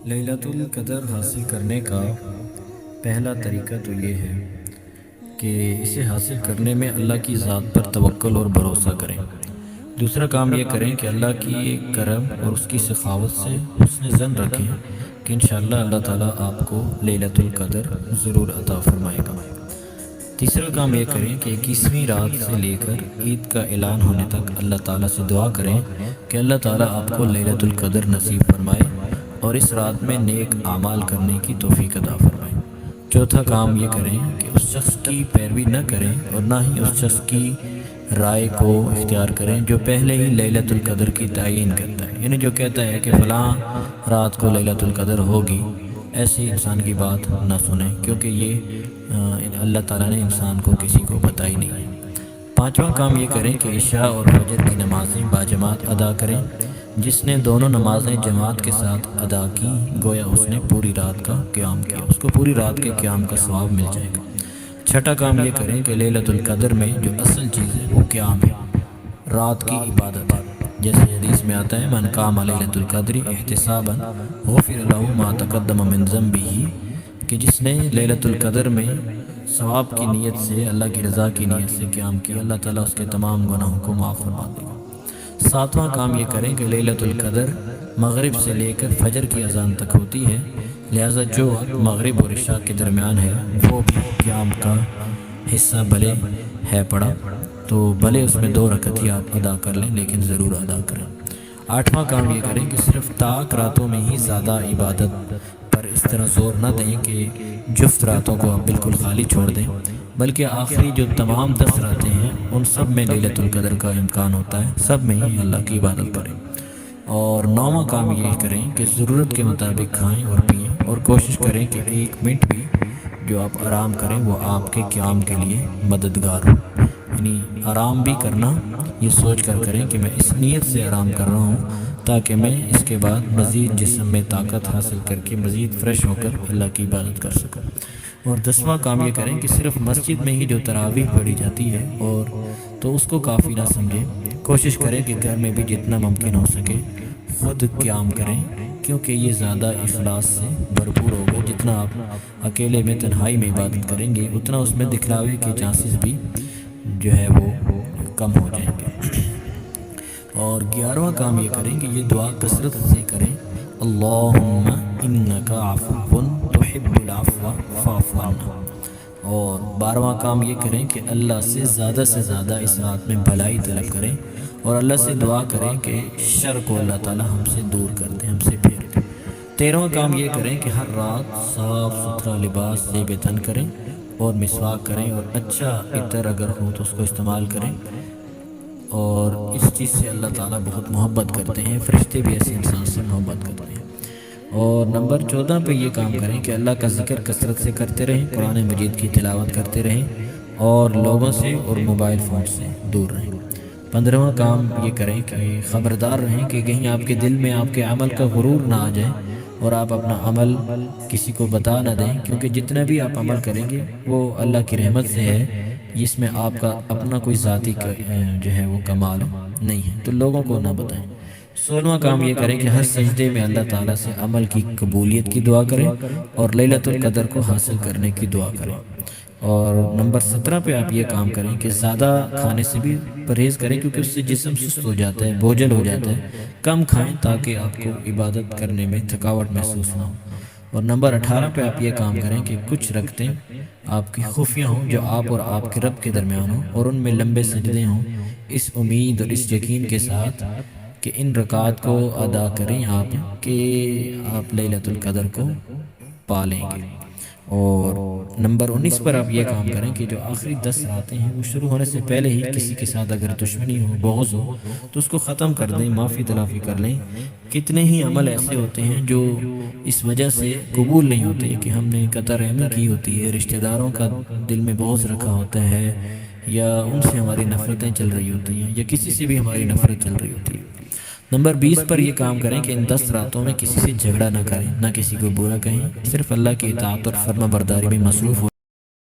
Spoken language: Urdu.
لیلۃ القدر حاصل کرنے کا پہلا طریقہ تو یہ ہے کہ اسے حاصل کرنے میں اللہ کی ذات پر توکل اور بھروسہ کریں۔ دوسرا کام یہ کریں کہ اللہ کی کرم اور اس کی سخاوت سے حسن ظن رکھیں کہ انشاءاللہ اللہ تعالیٰ آپ کو لیلۃ القدر ضرور عطا فرمائے گا۔ تیسرا کام یہ کریں کہ 21ویں رات سے لے کر عید کا اعلان ہونے تک اللہ تعالیٰ سے دعا کریں کہ اللہ تعالیٰ آپ کو لیلۃ القدر نصیب فرمائے اور اس رات میں نیک اعمال کرنے کی توفیق عطا فرمائے۔ چوتھا کام یہ کریں کہ اس شخص کی پیروی نہ کریں اور نہ ہی اس شخص کی رائے کو اختیار کریں جو پہلے ہی لیلۃ القدر کی تعیین کرتا ہے، یعنی جو کہتا ہے کہ فلاں رات کو لیلۃ القدر ہوگی، ایسے انسان کی بات نہ سنیں کیونکہ یہ اللہ تعالیٰ نے انسان کو کسی کو بتائی نہیں ہے۔ پانچواں کام یہ کریں کہ عشاء اور فجر کی نمازیں باجماعت ادا کریں۔ جس نے دونوں نمازیں جماعت کے ساتھ ادا کی گویا اس نے پوری رات کا قیام کیا، اس کو پوری رات کے قیام کا ثواب مل جائے گا۔ چھٹا کام یہ کریں کہ لیلۃ القدر میں جو اصل چیز ہے وہ قیام ہے، رات کی عبادت ہے، جیسے حدیث میں آتا ہے من قام لیلۃ القدر احتسابا غفر له ما تقدم من ذنبه، کہ جس نے لیلۃ القدر میں ثواب کی نیت سے، اللہ کی رضا کی نیت سے قیام کیا، اللہ تعالیٰ اس کے تمام گناہوں کو معاف فرما دے گا۔ ساتواں کام یہ کریں کہ لیلۃ القدر مغرب سے لے کر فجر کی اذان تک ہوتی ہے، لہٰذا جو مغرب اور عشاء کے درمیان ہے وہ بھی قیام کا حصہ بھلے ہے پڑا تو بھلے اس میں 2 رکعت ہی آپ ادا کر لیں لیکن ضرور ادا کریں۔ آٹھواں کام یہ کریں کہ صرف طاق راتوں میں ہی زیادہ عبادت پر اس طرح زور نہ دیں کہ جفت راتوں کو آپ بالکل خالی چھوڑ دیں، بلکہ آخری جو تمام 10 راتیں ہیں ان سب میں لیلۃ القدر کا امکان ہوتا ہے، سب میں ہی اللہ کی عبادت کریں۔ اور 9واں کام یہ کریں کہ ضرورت کے مطابق کھائیں اور پئیں اور کوشش کریں کہ 1 منٹ بھی جو آپ آرام کریں وہ آپ کے قیام کے لیے مددگار ہو، یعنی آرام بھی کرنا یہ سوچ کر کریں کہ میں اس نیت سے آرام کر رہا ہوں تاکہ میں اس کے بعد مزید جسم میں طاقت حاصل کر کے مزید فریش ہو کر اللہ کی عبادت کر سکوں۔ اور 10واں کام یہ کریں کہ صرف مسجد میں ہی جو تراویح پڑھی جاتی ہے اور تو اس کو کافی نہ سمجھیں، کوشش کریں کہ گھر میں بھی جتنا ممکن ہو سکے خود قیام کریں کیونکہ یہ زیادہ اخلاص سے بھرپور ہوگا۔ جتنا آپ اکیلے میں تنہائی میں عبادت کریں گے اتنا اس میں دکھلاوے کے چانسز بھی جو ہے وہ کم ہو جائیں گے۔ اور 11واں کام یہ کریں کہ یہ دعا کثرت سے کریں، اللہم انک عفو تحب العفو فاعف عنا۔ اور 12واں کام یہ کریں کہ اللہ سے زیادہ اس رات میں بھلائی طلب کریں اور اللہ سے دعا کریں کہ شر کو اللہ تعالیٰ ہم سے دور کر دیں، ہم سے پھیر دیں۔ 13واں کام یہ کریں کہ ہر رات صاف ستھرا لباس زیب تن کریں اور مسواک کریں اور اچھا عطر اگر ہو تو اس کو استعمال کریں، اور اس چیز سے اللہ تعالیٰ بہت محبت کرتے ہیں، فرشتے بھی ایسے انسان سے محبت کرتے ہیں۔ اور نمبر 14 پہ یہ کام کریں کہ اللہ کا ذکر کثرت سے کرتے رہیں، قرآن مجید کی تلاوت کرتے رہیں اور لوگوں سے اور موبائل فون سے دور رہیں۔ 15واں کام یہ کریں کہ خبردار رہیں کہ کہیں آپ کے دل میں آپ کے عمل کا غرور نہ آ جائے اور آپ اپنا عمل کسی کو بتا نہ دیں، کیونکہ جتنا بھی آپ عمل کریں گے وہ اللہ کی رحمت سے ہے، جس میں آپ کا اپنا کوئی ذاتی جو ہے وہ کمال نہیں ہے، تو لوگوں کو نہ بتائیں۔ 16واں کام یہ کریں کہ ہر سجدے میں اللہ تعالیٰ سے عمل کی قبولیت کی دعا کریں اور لیلۃ القدر کو حاصل کرنے کی دعا کریں۔ اور نمبر 17 پہ آپ یہ کام کریں کہ زیادہ کھانے سے بھی پرہیز کریں کیونکہ اس سے جسم سست ہو جاتا ہے، بوجھل ہو جاتا ہے، کم کھائیں تاکہ آپ کو عبادت کرنے میں تھکاوٹ محسوس نہ ہو۔ اور نمبر 18 پہ آپ یہ کام کریں کہ کچھ رکھتیں آپ کی خفیہ ہوں جو آپ اور آپ کے رب کے درمیان ہوں اور ان میں لمبے سجدے ہوں، اس امید اور اس یقین کے ساتھ کہ ان رکعات کو ادا کریں آپ کہ آپ لیلۃ القدر کو پا لیں گے۔ اور نمبر 19 پر آپ یہ کام کریں کہ جو آخری 10 راتیں ہیں وہ شروع ہونے سے پہلے ہی کسی کے ساتھ اگر دشمنی ہو، بغض ہو تو اس کو ختم کر دیں، معافی تلافی کر لیں۔ کتنے ہی عمل ایسے ہوتے ہیں جو اس وجہ سے قبول نہیں ہوتے کہ ہم نے قطع رحمی کی ہوتی ہے، رشتہ داروں کا دل میں بغض رکھا ہوتا ہے، یا ان سے ہماری نفرتیں چل رہی ہوتی ہیں، یا کسی سے بھی ہماری نفرت چل رہی ہوتی ہے۔ نمبر 20 پر یہ کام کریں کہ ان 10 راتوں میں کسی سے جھگڑا نہ کریں، نہ کسی کو برا کہیں، صرف اللہ کی اطاعت اور فرما برداری میں مصروف ہو